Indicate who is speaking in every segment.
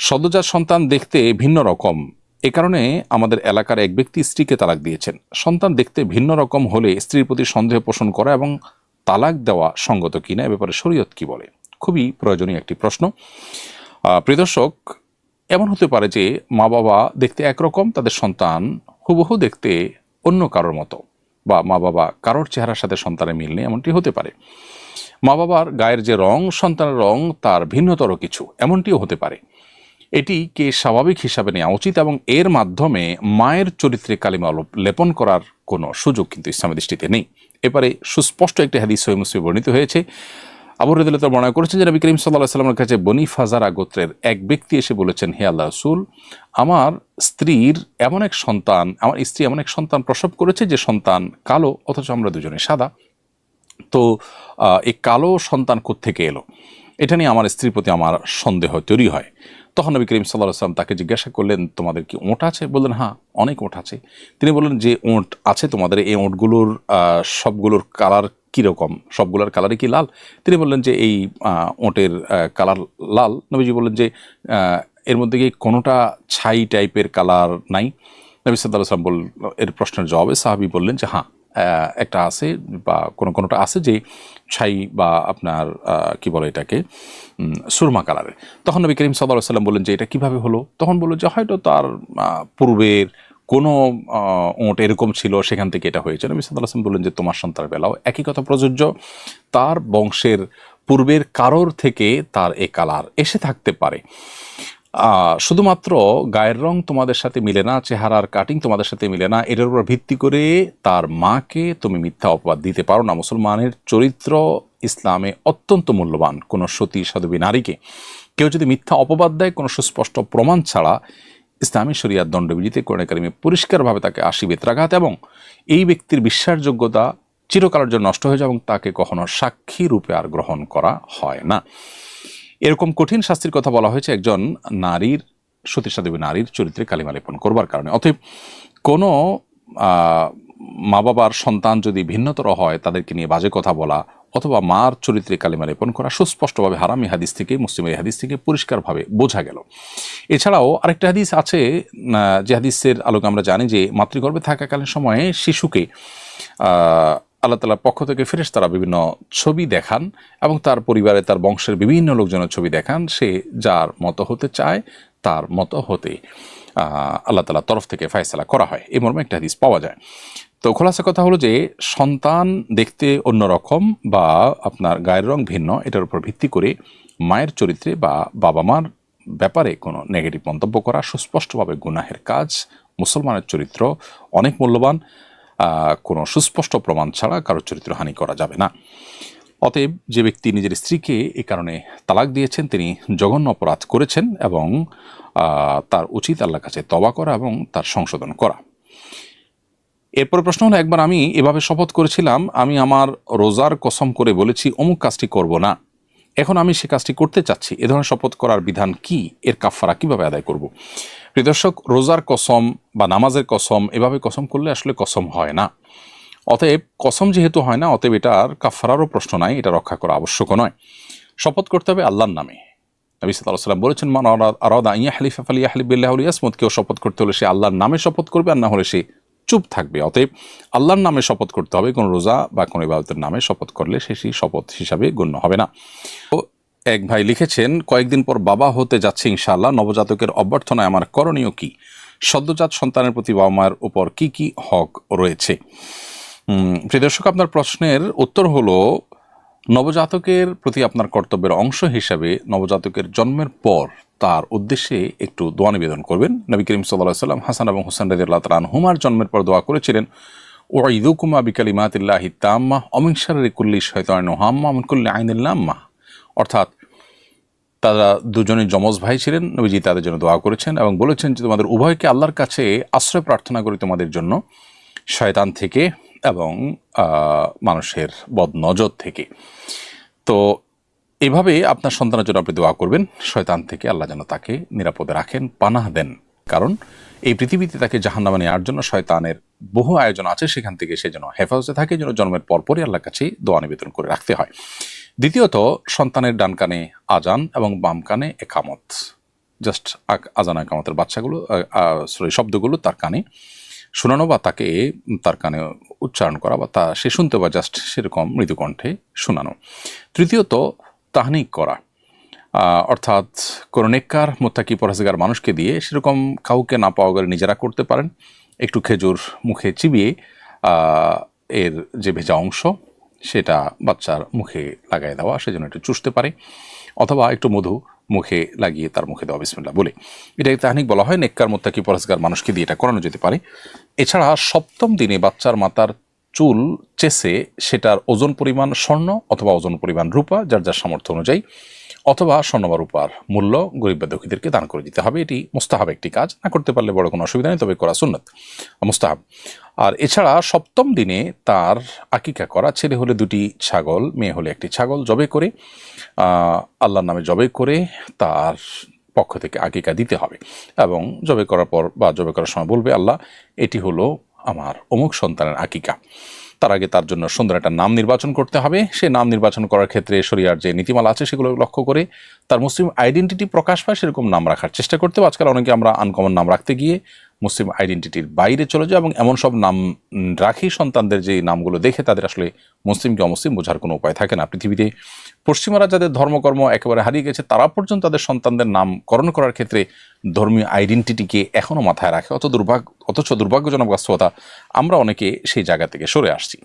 Speaker 1: সদ্যজাত সন্তান দেখতে ভিন্ন রকম, এ কারণে আমাদের এলাকার এক ব্যক্তি স্ত্রীকে তালাক দিয়েছেন। সন্তান দেখতে ভিন্ন রকম হলে স্ত্রীর প্রতি সন্দেহ পোষণ করা এবং তালাক দেওয়া সঙ্গত কিনা, এ ব্যাপারে শরীয়ত কি বলে? খুবই প্রয়োজনীয় একটি প্রশ্ন। প্রিয় দর্শক, এমন হতে পারে যে মা বাবা দেখতে একরকম, তাদের সন্তান হুবহু দেখতে অন্য কারোর মতো, বা মা বাবা কারোর চেহারার সাথে সন্তানের মিল নেই, এমনটি হতে পারে। মা বাবার গায়ের যে রং, সন্তানের রং তার ভিন্নতর কিছু, এমনটিও হতে পারে। এটিকে স্বাভাবিক হিসাবে নেওয়া উচিত এবং এর মাধ্যমে মায়ের চরিত্রে কালিমা লেপন করার কোনো সুযোগ কিন্তু ইসলামের দৃষ্টিতে নেই। এবারে সুস্পষ্ট একটি হাদিস সহিহ মুসলিমে বর্ণিত হয়েছে। আবু হুরায়রা বর্ণনা করেছেন যে নবী করিম সাল্লাল্লাহু আলাইহি ওয়াসাল্লামের কাছে বনী ফাজারা গোত্রের এক ব্যক্তি এসে বলেছেন, হে আল্লাহ রাসূল, আমার স্ত্রী এমন এক সন্তান প্রসব করেছে যে সন্তান কালো, অথচ আমরা দুজনে সাদা। তো এই কালো সন্তান কোত্থেকে এলো, এটা নিয়ে আমার স্ত্রীর প্রতি আমার সন্দেহ তৈরি হয়। তখন নবী করিম সাল্লাল্লাহু আলাইহি ওয়াসাল্লাম তাকে জিজ্ঞাসা করলেন, তোমাদের কি ওঁট আছে? বললেন, হ্যাঁ, অনেক ওঁট আছে। তিনি বললেন, যে ওঁট আছে তোমাদের, এই ওঁটগুলোর সবগুলোর কালার কীরকম? সবগুলোর কালারই কি লাল? তিনি বললেন যে এই ওঁটের কালার লাল। নবীজি বললেন যে এর মধ্যে কি কোনোটা ছাই টাইপের কালার নাই? নবী সাল্লাল্লাহু আলাইহি ওয়াসাল্লাম এর প্রশ্নের জবাবে সাহাবী বললেন যে হ্যাঁ, একটা আছে, বা কোনোটা আছে যে ছাই বা আপনার কি বলে এটাকে, সুরমা কালারের। তখন নবী করিম সাল্লাল্লাহু আলাইহি ওয়াসাল্লাম বললেন যে এটা কিভাবে হলো? তখন বলল যে হয়তো তার পূর্বের কোনো ওঁট এরকম ছিল, সেখান থেকে এটা হয়েছে। নবী সাল্লাল্লাহু আলাইহি ওয়াসাল্লাম বললেন যে তোমার সন্তানের বেলাও একই কথা প্রযোজ্য। তার বংশের পূর্বের কারোর থেকে তার এ কালার এসে থাকতে পারে। শুধুমাত্র গায়ের রং তোমাদের সাথে মিলে না, চেহারার কাটিং তোমাদের সাথে মিলে না, এটার উপর ভিত্তি করে তার মাকে তুমি মিথ্যা অপবাদ দিতে পারো না। মুসলমানের চরিত্র ইসলামে অত্যন্ত মূল্যবান। কোনো সতী সাধবী নারীকে কেউ যদি মিথ্যা অপবাদ দেয় কোনো সুস্পষ্ট প্রমাণ ছাড়া, ইসলামী শরিয়াত দণ্ডবিধিতে কোরআনে কারিমে পরিষ্কারভাবে তাকে ৮০ বেত্রাঘাত এবং এই ব্যক্তির বিশ্বাসযোগ্যতা চিরকালের জন্য নষ্ট হয়ে যায় এবং তাকে কখনো সাক্ষী রূপে আর গ্রহণ করা হয় না। এরকম কঠিন শাস্তির কথা বলা হয়েছে একজন নারীর, সতী সাধবী নারীর চরিত্রে কালিমা লেপন করবার কারণে। অতএব কোনো মা বাবার সন্তান যদি ভিন্নতর হয়, তাদেরকে নিয়ে বাজে কথা বলা অথবা মার চরিত্রে কালিমা লেপন করা সুস্পষ্টভাবে হারাম। এই হাদিস থেকে, মুসলিমের হাদিস থেকে পরিষ্কারভাবে বোঝা গেল। এছাড়াও আরেকটা হাদিস আছে, যে হাদিসের আলোকে আমরা জানি যে মাতৃগর্ভে থাকাকালীন সময়ে শিশুকে আল্লাহ তাআলার পক্ষ থেকে ফেরেশতারা বিভিন্ন ছবি দেখান এবং তার পরিবারে তার বংশের বিভিন্ন লোকজনের ছবি দেখান। সে যার মতো হতে চায় তার মতো হতে আল্লাহ তাআলার তরফ থেকে ফয়সালা করা হয়, এই মর্মে একটা হাদিস পাওয়া যায়। তো খোলাসা কথা হলো যে সন্তান দেখতে অন্যরকম বা আপনার গায়ের রং ভিন্ন, এটার উপর ভিত্তি করে মায়ের চরিত্রে বা বাবা মার ব্যাপারে কোনো নেগেটিভ মন্তব্য করা সুস্পষ্টভাবে গুনাহের কাজ। মুসলমানের চরিত্র অনেক মূল্যবান, কোনো সুস্পষ্ট প্রমাণ ছাড়া কারোর চরিত্রহানি করা যাবে না। অতএব যে ব্যক্তি নিজের স্ত্রীকে এই কারণে তালাক দিয়েছেন তিনি জঘন্য অপরাধ করেছেন এবং তার উচিত আল্লাহর কাছে তওবা করা এবং তার সংশোধন করা। এরপর প্রশ্ন হলো, একবার আমি এভাবে শপথ করেছিলাম, আমি আমার রোজার কসম করে বলেছি অমুক কাজটি করব না, এখন আমি সে কাজটি করতে চাচ্ছি, এ ধরনের শপথ করার বিধান কি? এর কাফারা কিভাবে আদায় করব? প্রিয় দর্শক, রোজার কসম বা নামাজের কসম, এভাবে কসম করলে আসলে কসম হয় না। অতএব কসম যেহেতু হয় না, অতএব এটার কাফারারও প্রশ্ন নাই, এটা রক্ষা করা আবশ্যক নয়। শপথ করতে হবে আল্লাহর নামে। নবী সাল্লাল্লাহু আলাইহি ওয়াসাল্লাম বলেছেন, মান আরাদা আন ইয়াহলিফা ফালিয়াহলিফ বিল্লাহি আও লিয়াসমুত। কেউ শপথ করতে হলে সে আল্লাহর নামে শপথ করবে, আর না হলে সে চুপ থাকবে। অতএব আল্লাহর নামে শপথ করতে হবে। কোনো রোজা বা কোনো ইবাদতের নামে শপথ করলে সেই শপথ হিসাবে গণ্য হবে না। এক ভাই লিখেছেন, কয়েকদিন পর বাবা হতে যাচ্ছে ইনশাআল্লাহ, নবজাতকের অভ্যর্থনায় আমার করণীয় কি? সদ্যজাত সন্তানের প্রতি বাবা মায়ের উপর কি কি হক রয়েছে? প্রিয় দর্শক, আপনার প্রশ্নের উত্তর হলো, নবজাতকের প্রতি আপনার কর্তব্যের অংশ হিসাবে নবজাতকের জন্মের পর তার উদ্দেশ্যে একটু দোয়া নিবেদন করবেন। নবী করিম সাল্লাল্লাহু আলাইহি ওয়াসাল্লাম হাসান এবং হুসাইন রাদিয়াল্লাহু তাআলা আনহুমার জন্মের পর দোয়া করেছিলেন, উঈযুকুমা বিকালিমাতিল্লাহি তাম্মাহ ওয়া মিন শাররি কুল্লি শাইতানিন হাম্মা ওয়া মিন কুল্লি আইনিন লাম্মাহ। অর্থাৎ তারা দুজনে যমজ ভাই ছিলেন। নবীজি তাদের জন্য দোয়া করেছেন এবং বলেছেন যে তোমাদের উভয়কে আল্লাহর কাছে আশ্রয় প্রার্থনা করি তোমাদের জন্য, শয়তান থেকে এবং মানুষের বদনজর থেকে। তো এভাবে আপনার সন্তানের জন্য আপনি দোয়া করবেন, শয়তান থেকে আল্লাহ যেন তাকে নিরাপদে রাখেন, পানাহ দেন। কারণ এই পৃথিবীতে তাকে জাহান্নামে নেওয়ার জন্য শয়তানের বহু আয়োজন আছে, সেখান থেকে সে যেন হেফাজতে থাকে, যেন জন্মের পরপরই আল্লাহর কাছে দোয়া নিবেদন করে রাখতে হয়। দ্বিতীয়ত, সন্তানের ডান কানে আজান এবং বাম কানে একামত, জাস্ট আজান কামাতের বাচ্চাগুলো শব্দগুলো তার কানে শোনানো বা তাকে তার কানে উচ্চারণ করা বা সে শুনতে বা জাস্ট সেরকম মৃদুকণ্ঠে শোনানো। তৃতীয়ত তাহনিক করা, অর্থাৎ কোনো নেককার মোত্তাকি পরহেজগার মানুষকে দিয়ে সেরকম কাউকে না পাওয়া গেলে নিজেরা করতে পারেন। একটু খেজুর মুখে চিবিয়ে এর যে ভেজা অংশ সেটা বাচ্চার মুখে লাগাই দেওয়া, সেজন্য একটু চুষতে পারে, অথবা একটু মধু মুখে লাগিয়ে তার মুখে দেওয়া বিসমিল্লাহ বলে, এটাকে তাহনিক বলা হয়। নেককার মোত্তাকি পরহেজগার মানুষকে দিয়ে এটা করানো যেতে পারে। এছাড়া সপ্তম দিনে বাচ্চার মাথার চুল চেষে সেটার ওজন পরিমাণ স্বর্ণ অথবা ওজন পরিমাণ রূপা, যার যার সামর্থ্য অনুযায়ী, অথবা স্বর্ণ বা রূপার মূল্য গরিব বা দুঃখীদেরকে দান করে দিতে হবে। এটি মুস্তাহাব একটি কাজ, না করতে পারলে বড় কোনো অসুবিধা নেই, তবে করা সুন্নত, মুস্তাহাব। আর এছাড়া সপ্তম দিনে তার আকিকা করা, ছেলে হলে 2টি ছাগল, মেয়ে হলে 1টি ছাগল জবে করে আল্লাহর নামে জবে করে তার পক্ষ থেকে আকিকা দিতে হবে। এবং জবে করার পর বা জবে করার সময় বলবে, আল্লাহ এটি হলো আমার অমুক সন্তানের আকিকা। তার আগে তার জন্য সুন্দর একটা নাম নির্বাচন করতে হবে। সে নাম নির্বাচন করার ক্ষেত্রে শরিয়ার যে নীতিমালা আছে সেগুলো লক্ষ্য করে তার মুসলিম আইডেন্টিটি প্রকাশ পায় সেরকম নাম রাখার চেষ্টা করতে হবে। আজকাল অনেকে আমরা আনকমন নাম রাখতে গিয়ে মুসলিম আইডেন্টিটির বাইরে চলে যায় এবং এমন সব নাম রাখি সন্তানদের যে নামগুলো দেখে তাদের আসলে মুসলিম কি অমুসলিম বোঝার কোনো উপায় থাকে না। পৃথিবীতে পশ্চিমারা যাদের ধর্মকর্ম একেবারে হারিয়ে গেছে তারা পর্যন্ত তাদের সন্তানদের নামকরণ করার ক্ষেত্রে ধর্মীয় আইডেন্টিটিকে এখনও মাথায় রাখে। অথচ দুর্ভাগ্যজনক বাস্তবতা, আমরা অনেকে সেই জায়গা থেকে সরে আসছি।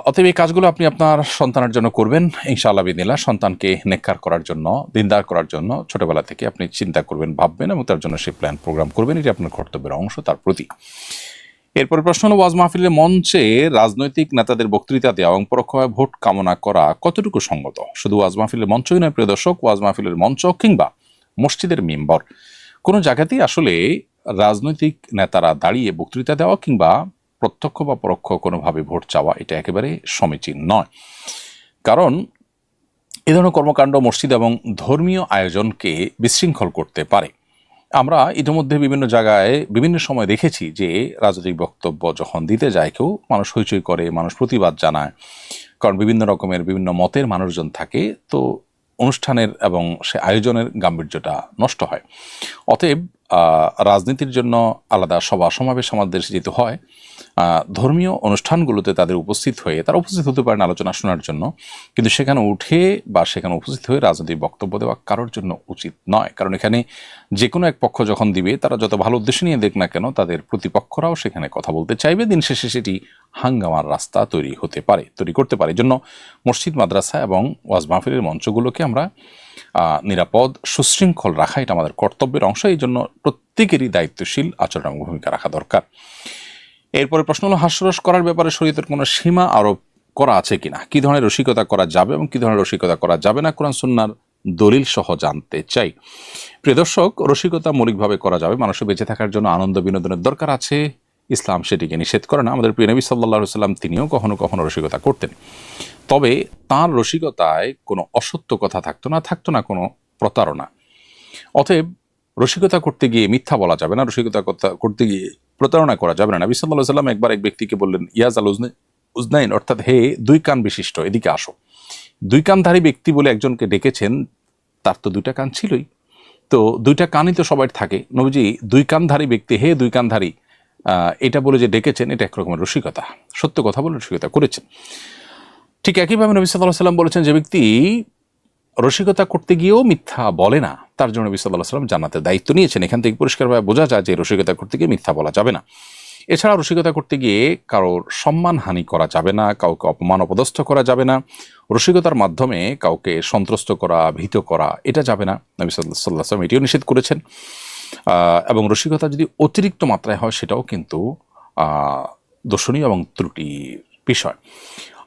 Speaker 1: অতএব এই কাজগুলো আপনি আপনার সন্তানের জন্য করবেন ইনশাআল্লাহ বিদিনিল্লাহ। সন্তানকে নেককার করার জন্য, দিনদার করার জন্য ছোটবেলা থেকে আপনি চিন্তা করবেন, ভাববেন এবং তার জন্য সেই প্ল্যান প্রোগ্রাম করবেন। এটি আপনার কর্তব্যের অংশ তার প্রতি। এরপরে প্রশ্ন হলো, ওয়াজ মাহফিলের মঞ্চে রাজনৈতিক নেতাদের বক্তৃতা দেওয়া এবং পরোক্ষভাবে ভোট কামনা করা কতটুকু সঙ্গত? শুধু ওয়াজ মাহফিলের মঞ্চই নয় প্রিয় দর্শক, ওয়াজ মাহফিলের মঞ্চ কিংবা মসজিদের মেম্বর, কোনো জায়গাতেই আসলে রাজনৈতিক নেতারা দাঁড়িয়ে বক্তৃতা দেওয়া কিংবা প্রত্যক্ষ বা পরোক্ষ কোনোভাবে ভোট চাওয়া এটা একেবারে সমীচীন নয়। কারণ এ ধরনের কর্মকাণ্ড মসজিদ এবং ধর্মীয় আয়োজনকে বিশৃঙ্খল করতে পারে। আমরা ইতিমধ্যে বিভিন্ন জায়গায় বিভিন্ন সময় দেখেছি যে রাজনৈতিক বক্তব্য যখন দিতে যায় কেউ, মানুষ হইচই করে, মানুষ প্রতিবাদ জানায়, কারণ বিভিন্ন রকমের বিভিন্ন মতের মানুষজন থাকে, তো অনুষ্ঠানের এবং সে আয়োজনের গাম্ভীর্যটা নষ্ট হয়। অতএব রাজনীতির জন্য আলাদা সভা সমাবেশ আমাদের দেশে যেতে হয়, ধর্মীয় অনুষ্ঠানগুলোতে তাদের উপস্থিত হয়ে তারা উপস্থিত হতে পারেন আলোচনা শোনার জন্য, কিন্তু সেখানে উঠে বা সেখানে উপস্থিত হয়ে রাজনৈতিক বক্তব্য দেওয়া কারোর জন্য উচিত নয়। কারণ এখানে যে কোনো এক পক্ষ যখন দিবে, তারা যত ভালো উদ্দেশ্য নিয়ে দেখ না কেন, তাদের প্রতিপক্ষরাও সেখানে কথা বলতে চাইবে। দিন শেষে সেটি হাঙ্গামার রাস্তা তৈরি করতে পারে। এই জন্য মসজিদ, মাদ্রাসা এবং ওয়াজ মাহফিলের মঞ্চগুলোকে আমরা নিরাপদ, সুশৃঙ্খল রাখা এটা আমাদের কর্তব্যের অংশ। এই জন্য প্রত্যেকেরই দায়িত্বশীল আচরণ এবং ভূমিকা রাখা দরকার। এরপরে প্রশ্ন হলো, হাস্যরস করার ব্যাপারে শরীয়তের কোনো সীমা আরোপ করা আছে কিনা? কি ধরনের রসিকতা করা যাবে এবং কি ধরনের রসিকতা করা যাবে না, কোরআন সুন্নাহর দলিল সহ জানতে চাই। প্রিয় দর্শক, রসিকতা মৌলিকভাবে করা যাবে। মানুষের বেঁচে থাকার জন্য আনন্দ বিনোদনের দরকার আছে, ইসলাম সেটিকে নিষেধ করে না। আমাদের প্রিয় নবী সাল্লাল্লাহু আলাইহি ওয়াসাল্লাম তিনিও কখনো কখনো রসিকতা করতেন, তবে তার রসিকতায় কোনো অসত্য কথা থাকতো না কোনো প্রতারণা। অতএব রসিকতা করতে গিয়ে মিথ্যা বলা যাবে না, রসিকতা করতে গিয়ে প্রতারণা করা যাবে না। নবী সাল্লাল্লাহু আলাইহি ওয়াসাল্লাম একবার এক ব্যক্তিকে বললেন, ইয়াজ আল উজনাইন, অর্থাৎ হে 2 কান বিশিষ্ট, এদিকে আসো। 2 কানধারী ব্যক্তি বলে একজনকে ডেকেছেন, তার তো 2টা কান ছিলই, তো 2টা কানই তো সবার থাকে। নবীজি 2 কানধারী ব্যক্তি, হে 2 কানধারী, এটা বলে যে ডেকেছেন, এটা একরকমের রসিকতা, সত্য কথা বলে রসিকতা করেছেন। ঠিক একইভাবে নবী সাল্লাল্লাহু আলাইহি ওয়াসাল্লাম বলেছেন, যে ব্যক্তি রসিকতা করতে গিয়েও মিথ্যা বলে না, তার জন্য নবী সাল্লাল্লাহু আলাইহি ওয়াসাল্লাম জান্নাতের দায়িত্ব নিয়েছেন। এখান থেকে পরিষ্কারভাবে বোঝা যায় যে রসিকতা করতে গিয়ে মিথ্যা বলা যাবে না। এছাড়া রসিকতা করতে গিয়ে কারোর সম্মানহানি করা যাবে না, কাউকে অপমান অপদস্থ করা যাবে না, রসিকতার মাধ্যমে কাউকে সন্ত্রস্ত করা, ভীত করা, এটা যাবে না। নবী সাল্লাল্লাহু আলাইহি ওয়াসাল্লাম এটিও নিষেধ করেছেন। এবং রসিকতা যদি অতিরিক্ত মাত্রায় হয় সেটাও কিন্তু দোষণীয় এবং ত্রুটির বিষয়।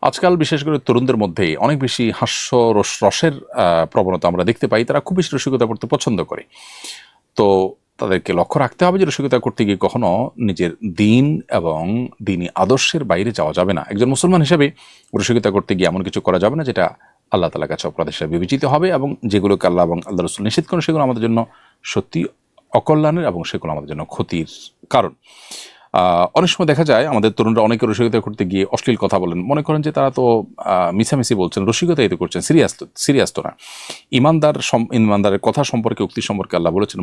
Speaker 1: আজকাল বিশেষ করে তরুণদের মধ্যে অনেক বেশি রসের প্রবণতা আমরা দেখতে পাই। তারা খুব বেশি রসিকতা করতে পছন্দ করে। তো তাদেরকে লক্ষ্য রাখতে হবে যে রসিকতা করতে গিয়ে কখনো নিজের দিন এবং দিনী আদর্শের বাইরে যাওয়া যাবে না। একজন মুসলমান হিসেবে রসিকতা করতে গিয়ে এমন কিছু করা যাবে না যেটা আল্লাহ তাআলার কাছে অপরাধ হিসেবে বিবেচিত হবে, এবং যেগুলোকে আল্লাহ এবং আল্লাহ রাসূল নিষেধ করেন সেগুলো আমাদের জন্য সত্যি অকল্যাণের এবং সেগুলো আমাদের জন্য ক্ষতির কারণ। অনেক সময় দেখা যায় আমাদের তরুণরা অনেকে রসিকতা করতে গিয়ে অশ্লীল কথা বলেন, মনে করেন যে তারা তো মিছামিছি বলছেন, রসিকতাই তো করছেন, সিরিয়াস তো না। ইমানদারের কথা সম্পর্কে, উক্তি সম্পর্কে আল্লাহ বলেছেন,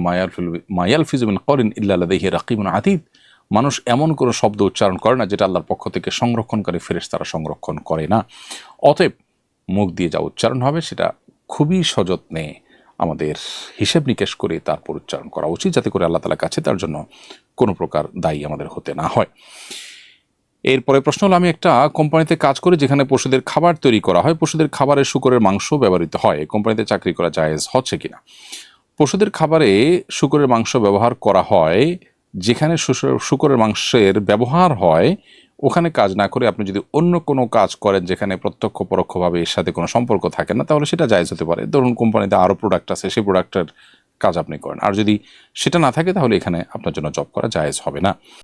Speaker 1: মায়াল ফিজুমিন করিন ইল্লা লাদাইহি রাকিবুন আতীদ। মানুষ এমন কোনো শব্দ উচ্চারণ করে না যেটা আল্লাহর পক্ষ থেকে সংরক্ষণকারী ফেরেশতারা সংরক্ষণ করে না। অতএব মুখ দিয়ে যা উচ্চারণ হবে সেটা খুবই সযত্নে আমাদের হিসেব নিকেশ করে তারপর উচ্চারণ করা উচিত, যাতে করে আল্লাহ তাআলার কাছে তার জন্য কোনো প্রকার দায়ী আমাদের হতে না হয়। এরপরে প্রশ্ন হলো, আমি একটা কোম্পানিতে কাজ করি যেখানে পশুদের খাবার তৈরি করা হয়, পশুদের খাবারে শূকরের মাংস ব্যবহৃত হয়, এই কোম্পানিতে চাকরি করা জায়েজ হচ্ছে কিনা? পশুদের খাবারে শূকরের মাংস ব্যবহার করা হয়, যেখানে শূকরের মাংসের ব্যবহার হয় ওখানে কাজ না করে আপনি যদি অন্য কোনো কাজ করেন যেখানে প্রত্যক্ষ পরোক্ষভাবে এর সাথে কোনো সম্পর্ক থাকে না, তাহলে সেটা জায়েজ হতে পারে। ধরুন কোম্পানিতে আরও প্রোডাক্ট আছে, সেই প্রোডাক্টের কাজ আপনি করেন, আর যদি সেটা না থাকে তাহলে এখানে আপনার জন্য জব করা জায়েজ হবে না।